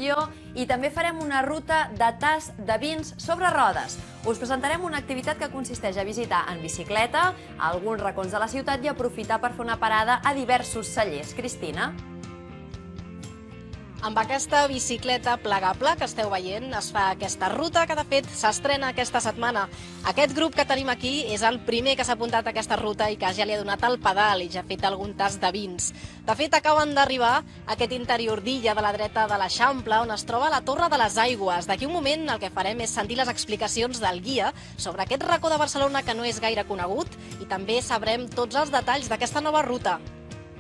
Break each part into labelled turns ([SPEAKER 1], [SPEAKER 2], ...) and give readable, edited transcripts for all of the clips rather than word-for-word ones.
[SPEAKER 1] i també farem una ruta de tast de vins sobre rodes. Us presentarem una activitat que consisteix a visitar en bicicleta alguns racons de la ciutat i aprofitar per fer una parada a diversos cellers. Cristina?
[SPEAKER 2] Amb aquesta bicicleta plegable que esteu veient es fa aquesta ruta que de fet s'estrena aquesta setmana. Aquest grup que tenim aquí és el primer que s'ha apuntat a aquesta ruta i que ja li ha donat el pedal i ja ha fet algun tast de vins. De fet, acaben d'arribar a aquest interior d'illa de la dreta de l'Eixample on es troba la Torre de les Aigües. D'aquí un moment el que farem és sentir les explicacions del guia sobre aquest racó de Barcelona que no és gaire conegut i també sabrem tots els detalls d'aquesta nova ruta.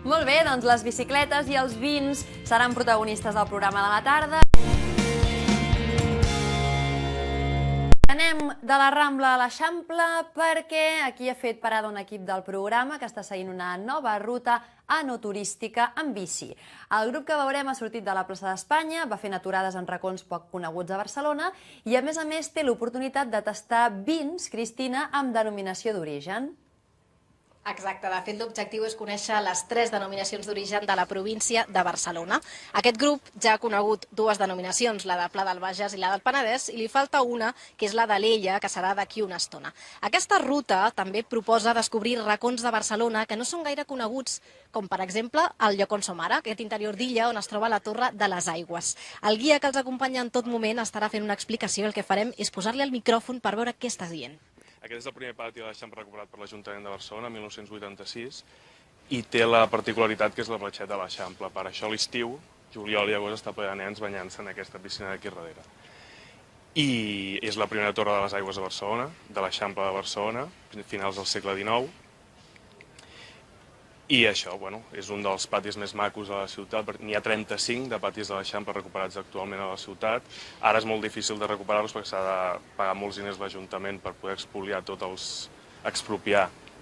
[SPEAKER 1] Molt bé, doncs les bicicletes i els vins seran protagonistes del programa de la tarda. Anem de la Rambla a l'Eixample perquè aquí ha fet parada un equip del programa que està seguint una nova ruta enoturística en bici. El grup que veurem ha sortit de la plaça d'Espanya, va fent aturades en racons poc coneguts a Barcelona i a més té l'oportunitat de tastar vins, Cristina, amb denominació d'origen.
[SPEAKER 2] Exacte, de fet l'objectiu és conèixer les 3 denominacions d'origen de la província de Barcelona. Aquest grup ja ha conegut 2 denominacions, la de Pla del Bages i la del Penedès, i li falta una, que és la d'Alella, que serà d'aquí una estona. Aquesta ruta també proposa descobrir racons de Barcelona que no són gaire coneguts, com per exemple el lloc on som ara, aquest interior d'illa on es troba la Torre de les Aigües. El guia que els acompanya en tot moment estarà fent una explicació i el que farem és posar-li el micròfon per veure què està dient.
[SPEAKER 3] Aquest és el primer pati de l'Eixample recuperat per l'Ajuntament de Barcelona, 1986, i té la particularitat que és la platgeta de l'Eixample. Per això l'estiu, juliol i agost, està ple de nens banyant-se en aquesta piscina d'aquí darrere. I és la primera torre de les aigües de Barcelona, de l'Eixample de Barcelona, finals del segle XIX. I això, és un dels patis més macos de la ciutat, n'hi ha 35 de patis de l'Eixample recuperats actualment a la ciutat. Ara és molt difícil de recuperar-los perquè s'ha de pagar molts diners a l'Ajuntament per poder expropiar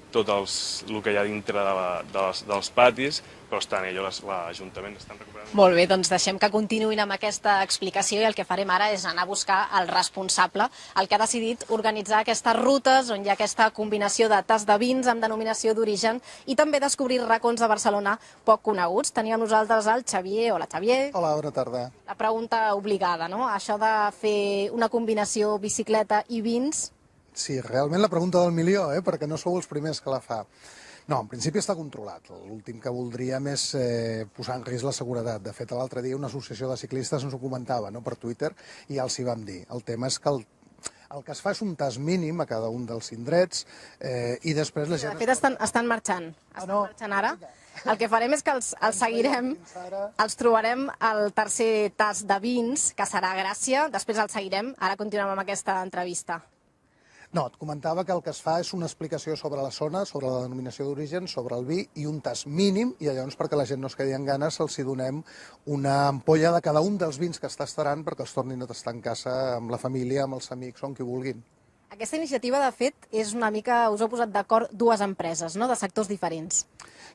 [SPEAKER 3] tot el que hi ha dintre dels patis, però estan ells, l'Ajuntament, estan recuperant.
[SPEAKER 2] Molt bé, doncs deixem que continuïn amb aquesta explicació i el que farem ara és anar a buscar el responsable, el que ha decidit organitzar aquestes rutes on hi ha aquesta combinació de tast de vins amb denominació d'origen i també descobrir racons de Barcelona poc coneguts. Tenim amb nosaltres el Xavier. Hola, Xavier.
[SPEAKER 4] Hola, bona tarda.
[SPEAKER 2] La pregunta obligada, no? Això de fer una combinació bicicleta i vins.
[SPEAKER 4] Sí, realment la pregunta del milió, perquè no sou els primers que la fa. No, en principi està controlat. L'últim que voldríem és posar en risc la seguretat. De fet, l'altre dia una associació de ciclistes ens ho comentava per Twitter i ja els hi vam dir. El tema és que el que es fa és un tast mínim a cada un dels indrets i després la gent...
[SPEAKER 2] De fet, estan marxant. Estan marxant ara. El que farem és que els seguirem, els trobarem al tercer tast de vins, que serà a Gràcia, després els seguirem. Ara continuem amb aquesta entrevista.
[SPEAKER 4] No, et comentava que el que es fa és una explicació sobre la zona, sobre la denominació d'origen, sobre el vi i un tast mínim, i llavors perquè la gent no es quedi en ganes els hi donem una ampolla de cada un dels vins que està tastant perquè els tornin a tastar en casa amb la família, amb els amics o amb qui vulguin.
[SPEAKER 2] Aquesta iniciativa, de fet, és una mica... Us heu posat d'acord 2 empreses, no?, de sectors diferents.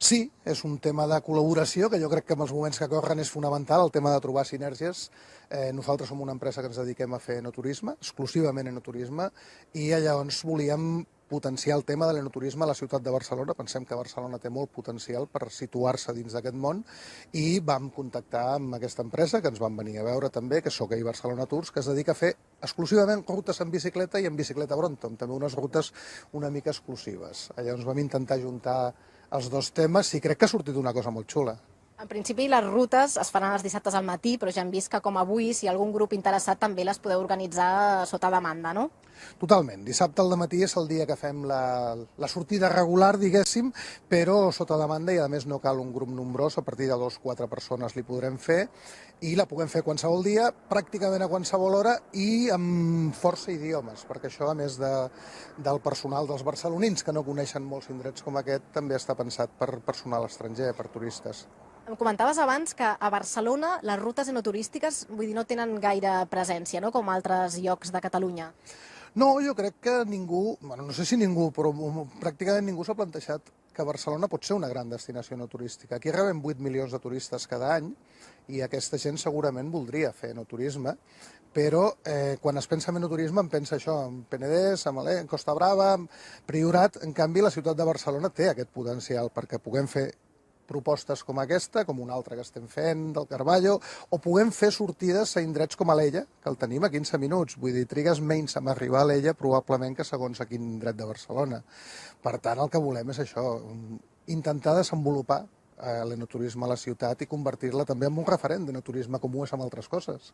[SPEAKER 4] Sí, és un tema de col·laboració que jo crec que en els moments que corren és fonamental, el tema de trobar sinergies. Nosaltres som una empresa que ens dediquem a fer enoturisme, exclusivament enoturisme, i llavors volíem potenciar el tema de l'enoturisme a la ciutat de Barcelona. Pensem que Barcelona té molt potencial per situar-se dins d'aquest món i vam contactar amb aquesta empresa, que ens van venir a veure també, que és Sokey Barcelona Tours, que es dedica a fer exclusivament rutes en bicicleta i en bicicleta Brompton, també unes rutes una mica exclusives. Llavors vam intentar juntar els 2 temes i crec que ha sortit una cosa molt xula.
[SPEAKER 2] En principi les rutes es faran els dissabtes al matí, però ja hem vist que com avui, si algun grup interessat també les podeu organitzar sota demanda, no?
[SPEAKER 4] Totalment. Dissabte al matí és el dia que fem la sortida regular, diguéssim, però sota demanda i a més no cal un grup nombrós, a partir de 2 o 4 persones li podrem fer i la puguem fer qualsevol dia, pràcticament a qualsevol hora i amb força idiomes, perquè això a més del personal dels barcelonins que no coneixen molts indrets com aquest també està pensat per personal estranger, per turistes.
[SPEAKER 2] Em comentaves abans que a Barcelona les rutes enoturístiques no tenen gaire presència, no?, com altres llocs de Catalunya.
[SPEAKER 4] No, jo crec que ningú, no sé si ningú, però pràcticament ningú s'ha plantejat que Barcelona pot ser una gran destinació enoturística. Aquí rebem 8 milions de turistes cada any i aquesta gent segurament voldria fer enoturisme, però quan es pensa en enoturisme em pensa això, en Penedès, en Costa Brava, en Priorat. En canvi, la ciutat de Barcelona té aquest potencial perquè puguem fer propostes com aquesta, com una altra que estem fent, del Carballo, o puguem fer sortides a indrets com Alella, que el tenim a 15 minuts. Vull dir, trigues menys a arribar a Alella probablement que segons a quin indret de Barcelona. Per tant, el que volem és això, intentar desenvolupar l'enoturisme a la ciutat i convertir-la també en un referent d'enoturisme com ho és amb altres coses.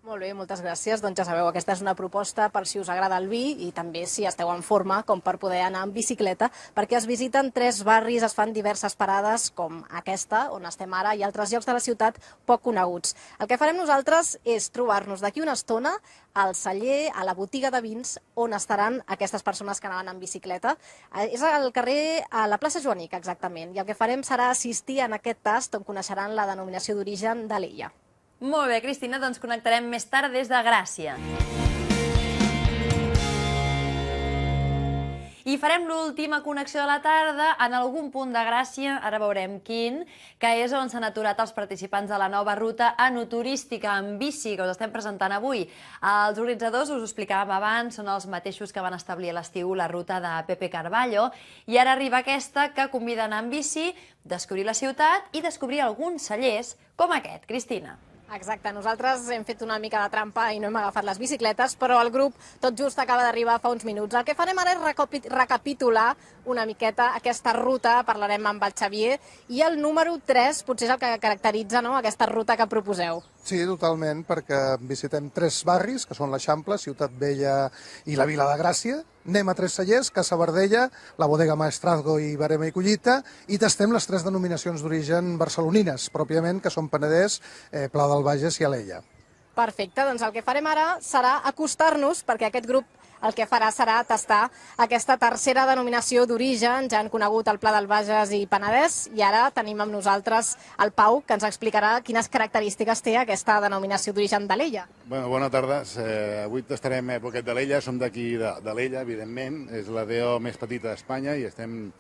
[SPEAKER 2] Molt bé, moltes gràcies. Doncs ja sabeu, aquesta és una proposta per si us agrada el vi i també si esteu en forma com per poder anar en bicicleta, perquè es visiten 3 barris, es fan diverses parades com aquesta, on estem ara, i altres llocs de la ciutat poc coneguts. El que farem nosaltres és trobar-nos d'aquí una estona al celler, a la botiga de vins, on estaran aquestes persones que anaven en bicicleta. És al carrer, a la plaça Joanic, exactament, i el que farem serà assistir en aquest tast on coneixeran la denominació d'origen d'Alella.
[SPEAKER 1] Molt bé, Cristina, doncs connectarem més tard des de Gràcia. I farem l'última connexió de la tarda en algun punt de Gràcia, ara veurem quin, que és on s'han aturat els participants de la nova ruta enoturística en bici que us estem presentant avui. Els organitzadors, us ho explicàvem abans, són els mateixos que van establir a l'estiu la ruta de Pepe Carballo, i ara arriba aquesta que convida a anar en bici, descobrir la ciutat i descobrir alguns cellers com aquest. Cristina.
[SPEAKER 2] Exacte, nosaltres hem fet una mica de trampa i no hem agafat les bicicletes, però el grup tot just acaba d'arribar fa uns minuts. El que farem ara és recapitular una miqueta aquesta ruta, parlarem amb el Xavier, i el número 3 potser és el que caracteritza aquesta ruta que proposeu.
[SPEAKER 4] Sí, totalment, perquè visitem 3 barris, que són l'Eixample, Ciutat Vella i la Vila de Gràcia. Anem a 3 cellers, Casa Bardella, la Bodega Maestrazgo i Verema i Collita, i tastem les 3 denominacions d'origen barcelonines, pròpiament, que són Penedès, Pla del Bages i Alella.
[SPEAKER 2] Perfecte, doncs el que farem ara serà acostar-nos, perquè aquest grup el que farà serà tastar aquesta tercera denominació d'origen. Ja han conegut el Pla del Bages i Penedès, i ara tenim amb nosaltres el Pau, que ens explicarà quines característiques té aquesta denominació d'origen d'Alella.
[SPEAKER 5] Bona tarda. Avui tastarem poquet d'Alella. Som d'aquí d'Alella, evidentment. És la DO més petita d'Espanya i estem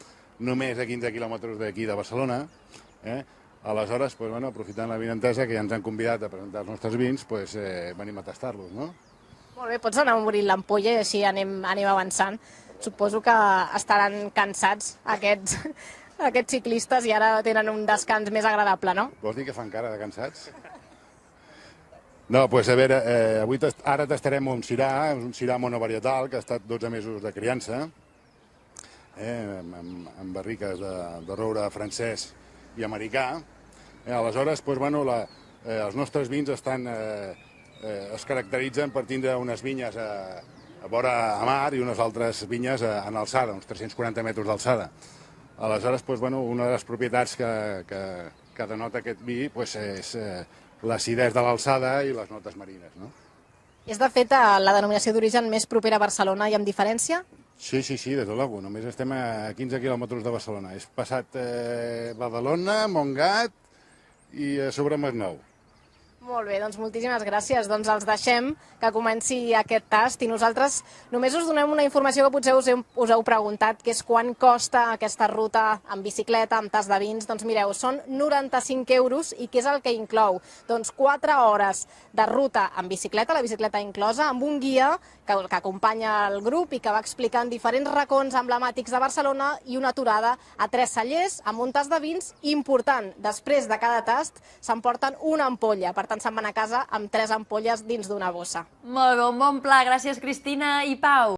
[SPEAKER 5] només a 15 quilòmetres d'aquí de Barcelona. Aleshores, aprofitant l'avinentesa que ja ens han convidat a presentar els nostres vins, venim a tastar-los, no?
[SPEAKER 2] Molt bé, pots anar obrint l'ampolla i així anem avançant. Suposo que estaran cansats aquests ciclistes i ara tenen un descans més agradable, no?
[SPEAKER 5] Vols dir que fan cara de cansats? No, doncs a veure, ara tastarem un cirà monovarietal que ha estat 12 mesos de criança, amb barriques de roure francès i americà. Aleshores, els nostres vins es caracteritzen per tindre unes vinyes a vora a mar i unes altres vinyes en alçada, uns 340 metres d'alçada. Aleshores, una de les propietats que denota aquest vi és l'acidesa de l'alçada i les notes marines.
[SPEAKER 2] És, de fet, la denominació d'origen més propera a Barcelona i amb diferència?
[SPEAKER 5] Sí, des de luego. Només estem a 15 quilòmetres de Barcelona. És passat Badalona, Montgat i a sobre Masnou.
[SPEAKER 2] Molt bé, doncs moltíssimes gràcies. Doncs els deixem que comenci aquest tast i nosaltres només us donem una informació que potser us heu preguntat, que és quan costa aquesta ruta en bicicleta, amb tast de vins. Doncs mireu, són 95 euros i què és el que inclou? Doncs 4 hores de ruta en bicicleta, la bicicleta inclosa, amb un guia que acompanya el grup i que va explicant diferents racons emblemàtics de Barcelona i una aturada a 3 cellers amb un tast de vins important. Després de cada tast s'emporten una ampolla, per tant se'n van a casa amb 3 ampolles dins d'una bossa.
[SPEAKER 1] Molt bé, un bon pla. Gràcies, Cristina i Pau.